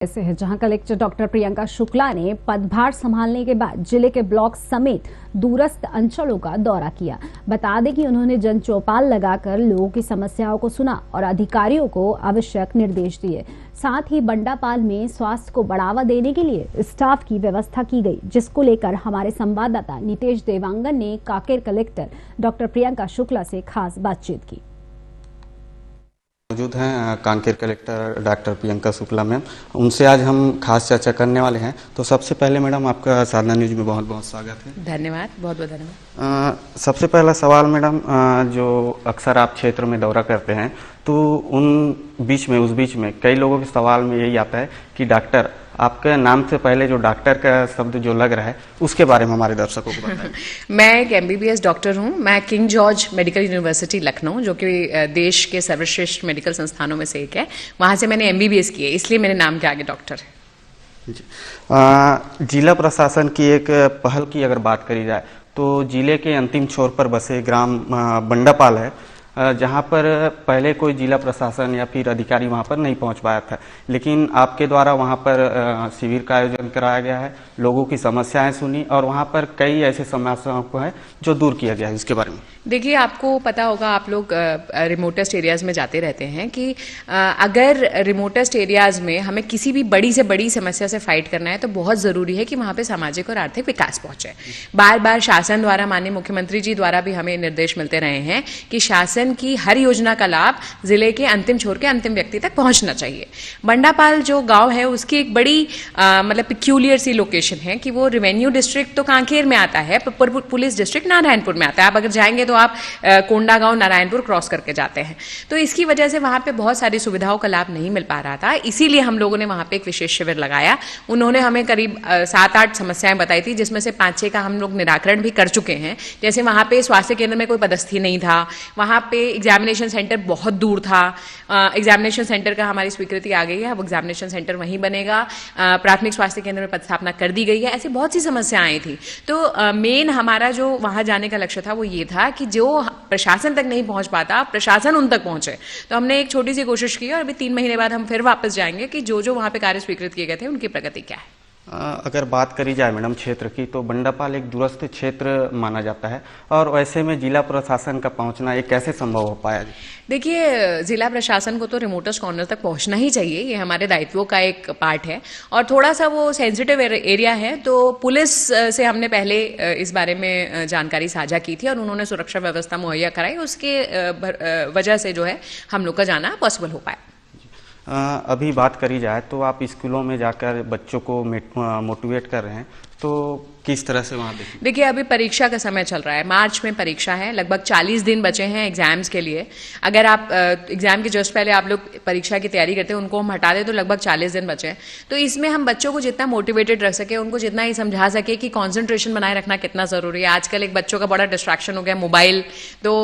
ऐसे है जहां कलेक्टर डॉक्टर प्रियंका शुक्ला ने पदभार संभालने के बाद जिले के ब्लॉक समेत दूरस्थ अंचलों का दौरा किया। बता दें कि उन्होंने जन चौपाल लगाकर लोगों की समस्याओं को सुना और अधिकारियों को आवश्यक निर्देश दिए। साथ ही बंडापाल में स्वास्थ्य को बढ़ावा देने के लिए स्टाफ की व्यवस्था की गई, जिसको लेकर हमारे संवाददाता नितेश देवांगन ने कांकेर कलेक्टर डॉक्टर प्रियंका शुक्ला से खास बातचीत की। मौजूद हैं Kanker collector doctor Priyanka Shukla ma'am, उनसे आज हम खास चर्चा करने वाले हैं। तो सबसे पहले मैडम आपका साधना न्यूज में बहुत बहुत स्वागत है। धन्यवाद, बहुत बहुत धन्यवाद। सबसे पहला सवाल मैडम, जो अक्सर आप क्षेत्र में दौरा करते हैं तो उस बीच में कई लोगों के सवाल में यही आता है कि डॉक्टर, आपके नाम से पहले जो डॉक्टर का शब्द जो लग रहा है उसके बारे में हमारे दर्शकों को बताएं। मैं एक MBBS डॉक्टर हूं। मैं king George medical university Lucknow, जो कि देश के सर्वश्रेष्ठ मेडिकल संस्थानों में से एक है, वहां से मैंने MBBS की है, इसलिए मेरे नाम के आगे डॉक्टर है। जिला प्रशासन की एक पहल की अगर बात करी जाए तो जिले के अंतिम छोर पर बसे ग्राम बंडापाल है, जहां पर पहले कोई जिला प्रशासन या फिर अधिकारी वहां पर नहीं पहुंच पाया था, लेकिन आपके द्वारा वहां पर शिविर का आयोजन कराया गया है, लोगों की समस्याएं सुनी और वहां पर कई ऐसे समस्याओं को है जो दूर किया गया है। इसके बारे में देखिए, आपको पता होगा, आप लोग रिमोटेस्ट एरियाज में जाते रहते हैं कि अगर रिमोटेस्ट एरियाज में हमें किसी भी बड़ी से बड़ी समस्या से फाइट करना है तो बहुत जरूरी है कि वहां पे सामाजिक और आर्थिक विकास पहुंचे। बार बार शासन द्वारा, माननीय मुख्यमंत्री जी द्वारा भी हमें निर्देश मिलते रहे हैं कि शासन की हर योजना का लाभ जिले के अंतिम छोर के अंतिम व्यक्ति तक पहुंचना चाहिए। बंडापाल जो गांव है उसकी एक बड़ी मतलब पिक्यूलियर सी लोकेशन है कि वो रेवेन्यू डिस्ट्रिक्ट तो कांकेर में आता है, पर पुलिस डिस्ट्रिक्ट नारायणपुर में आता है। आप अगर जाएंगे तो आप कोंडा गांव नारायणपुर क्रॉस करके जाते हैं, तो इसकी वजह से वहां पे बहुत सारी सुविधाओं का लाभ नहीं मिल पा रहा था। इसीलिए हम लोगों ने वहां पे एक विशेष शिविर लगाया। उन्होंने हमें करीब 7-8 समस्याएं बताई थी, जिसमें से 5-6 का हम लोग निराकरण भी कर चुके हैं। जैसे वहां पे स्वास्थ्य केंद्र में कोई पदस्थी नहीं था, वहां पे एग्जामिनेशन सेंटर बहुत दूर था। एग्जामिनेशन सेंटर का हमारी स्वीकृति आ गई है, अब एग्जामिनेशन सेंटर वहीं बनेगा। प्राथमिक स्वास्थ्य केंद्र में पदस्थापना कर दी गई है। ऐसी बहुत सी समस्याएं थी। तो मेन हमारा जो वहां जाने का लक्ष्य था वो ये था कि जो प्रशासन तक नहीं पहुंच पाता, प्रशासन उन तक पहुंचे। तो हमने एक छोटी सी कोशिश की और अभी 3 महीने बाद हम फिर वापस जाएंगे कि जो जो वहां पे कार्य स्वीकृत किए गए थे उनकी प्रगति क्या है। अगर बात करी जाए मैडम क्षेत्र की, तो बंडापाल एक दूरस्थ क्षेत्र माना जाता है और वैसे में जिला प्रशासन का पहुंचना ये कैसे संभव हो पाया? देखिए, जिला प्रशासन को तो रिमोटेस्ट कॉर्नर तक पहुंचना ही चाहिए, ये हमारे दायित्वों का एक पार्ट है और थोड़ा सा वो सेंसिटिव एरिया है। तो पुलिस से हमने पहले इस बारे में जानकारी साझा की थी और उन्होंने सुरक्षा व्यवस्था मुहैया कराई, उसके वजह से जो है हम लोग का जाना पॉसिबल हो पाया। अभी बात करी जाए तो आप स्कूलों में जाकर बच्चों को मोटिवेट कर रहे हैं, तो किस तरह से वहाँ देखिए, अभी परीक्षा का समय चल रहा है, मार्च में परीक्षा है, लगभग 40 दिन बचे हैं एग्जाम्स के लिए। अगर आप एग्जाम के जस्ट पहले आप लोग परीक्षा की तैयारी करते हैं, उनको हम हटा दें तो लगभग 40 दिन बचे हैं। तो इसमें हम बच्चों को जितना मोटिवेटेड रख सके, उनको जितना ही समझा सके कि कॉन्सेंट्रेशन बनाए रखना कितना जरूरी है। आजकल एक बच्चों का बड़ा डिस्ट्रैक्शन हो गया मोबाइल, तो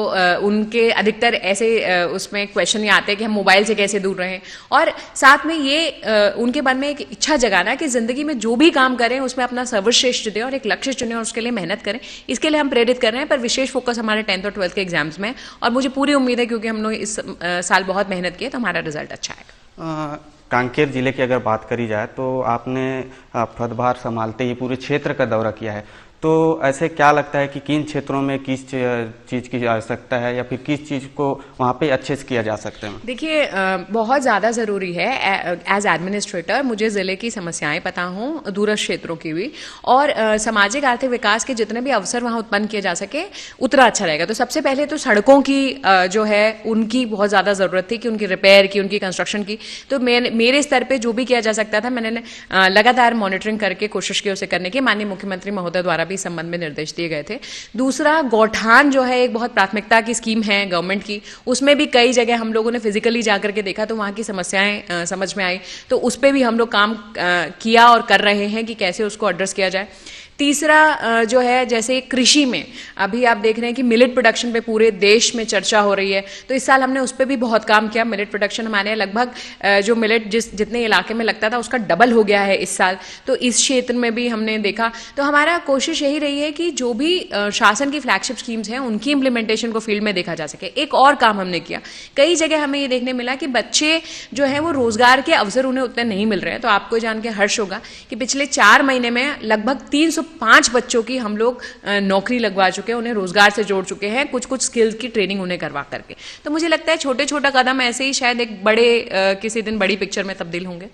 उनके अधिकतर ऐसे उसमें क्वेश्चन ये आते हैं कि हम मोबाइल से कैसे दूर रहें, और साथ में ये उनके मन में एक इच्छा जगाना कि जिंदगी में जो भी काम करें उसमें अपना सर्वश्रेष्ठ दें और एक लक्ष्य चुने और उसके लिए मेहनत करें। इसके लिए हम प्रेरित कर रहे हैं, पर विशेष फोकस हमारे 10th और 12th के एग्जाम्स में, और मुझे पूरी उम्मीद है क्योंकि हम लोग इस साल बहुत मेहनत की है तो हमारा रिजल्ट अच्छा आएगा। कांकेर जिले की अगर बात करी जाए तो आपने पदभार संभालते ही पूरे क्षेत्र का दौरा किया है, तो ऐसे क्या लगता है कि किन क्षेत्रों में किस चीज़ की आवश्यकता है या फिर किस चीज़ को वहाँ पे अच्छे से किया जा सकता है? देखिए, बहुत ज़्यादा ज़रूरी है एज एडमिनिस्ट्रेटर मुझे ज़िले की समस्याएं पता हों, दूरस्थ क्षेत्रों की भी, और सामाजिक आर्थिक विकास के जितने भी अवसर वहाँ उत्पन्न किए जा सके उतना अच्छा रहेगा। तो सबसे पहले तो सड़कों की जो है उनकी बहुत ज़्यादा ज़रूरत थी कि उनकी रिपेयर की, उनकी कंस्ट्रक्शन की। तो मेरे स्तर पर जो भी किया जा सकता था मैंने लगातार मॉनिटरिंग करके कोशिश की उसे करने की। माननीय मुख्यमंत्री महोदय द्वारा भी संबंध में निर्देश दिए गए थे। दूसरा, गौठान जो है एक बहुत प्राथमिकता की स्कीम है गवर्नमेंट की, उसमें भी कई जगह हम लोगों ने फिजिकली जाकर के देखा तो वहां की समस्याएं समझ में आई, तो उस पर भी हम लोग काम किया और कर रहे हैं कि कैसे उसको एड्रेस किया जाए। तीसरा जो है जैसे कृषि में अभी आप देख रहे हैं कि मिलेट प्रोडक्शन पे पूरे देश में चर्चा हो रही है, तो इस साल हमने उस पर भी बहुत काम किया। मिलेट प्रोडक्शन हमारे यहाँ लगभग जो मिलेट जितने इलाके में लगता था उसका डबल हो गया है इस साल, तो इस क्षेत्र में भी हमने देखा। तो हमारा कोशिश यही रही है कि जो भी शासन की फ्लैगशिप स्कीम्स हैं उनकी इंप्लीमेंटेशन को फील्ड में देखा जा सके। एक और काम हमने किया, कई जगह हमें ये देखने मिला कि बच्चे जो है वो रोजगार के अवसर उन्हें उतने नहीं मिल रहे हैं। तो आपको जान के हर्ष होगा कि पिछले 4 महीने में लगभग 305 बच्चों की हम लोग नौकरी लगवा चुके हैं, उन्हें रोजगार से जोड़ चुके हैं, कुछ कुछ स्किल्स की ट्रेनिंग उन्हें करवा करके। तो मुझे लगता है छोटे छोटा कदम ऐसे ही शायद एक बड़े किसी दिन बड़ी पिक्चर में तब्दील होंगे।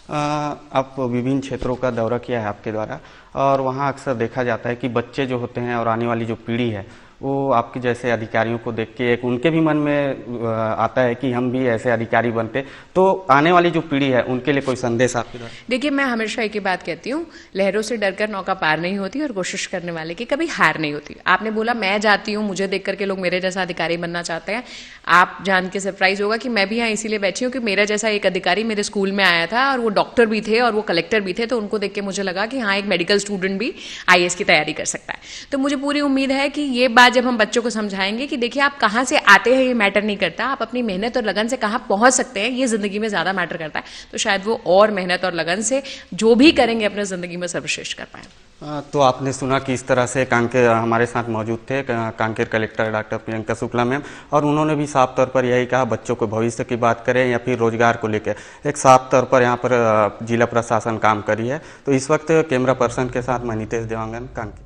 आप विभिन्न क्षेत्रों का दौरा किया है आपके द्वारा, और वहाँ अक्सर देखा जाता है कि बच्चे जो होते हैं और आने वाली जो पीढ़ी है वो आपके जैसे अधिकारियों को देख के एक उनके भी मन में आता है कि हम भी ऐसे अधिकारी बनते। तो आने वाली जो पीढ़ी है उनके लिए कोई संदेश आपके द्वारा? देखिए, मैं हमेशा एक ही बात कहती हूँ, लहरों से डरकर नौका पार नहीं होती और कोशिश करने वाले की कभी हार नहीं होती। आपने बोला मैं जाती हूँ, मुझे देख करके लोग मेरे जैसा अधिकारी बनना चाहते हैं। आप जान के सरप्राइज होगा कि मैं भी यहाँ इसीलिए बैठी हूँ कि मेरा जैसा एक अधिकारी मेरे स्कूल में आया था और वो डॉक्टर भी थे और वो कलेक्टर भी थे, तो उनको देख के मुझे लगा कि हाँ, एक मेडिकल स्टूडेंट भी IAS की तैयारी कर सकता है। तो मुझे पूरी उम्मीद है कि ये बात जब हम बच्चों को समझाएंगे कि देखिए आप कहाँ से आते हैं ये मैटर नहीं करता, आप अपनी मेहनत और लगन से कहाँ पहुंच सकते हैं ये जिंदगी में ज्यादा मैटर करता है, तो शायद वो और मेहनत और लगन से जो भी करेंगे अपने जिंदगी में सर्वश्रेष्ठ कर पाए। तो आपने सुना कि इस तरह से कांकेर हमारे साथ मौजूद थे Kanker collector doctor Priyanka Shukla ma'am, और उन्होंने भी साफ तौर पर यही कहा बच्चों को भविष्य की बात करें या फिर रोजगार को लेकर एक साफ तौर पर यहाँ पर जिला प्रशासन काम करी है। तो इस वक्त कैमरा पर्सन के साथ मैं नितेश देवांगन, कांकेर।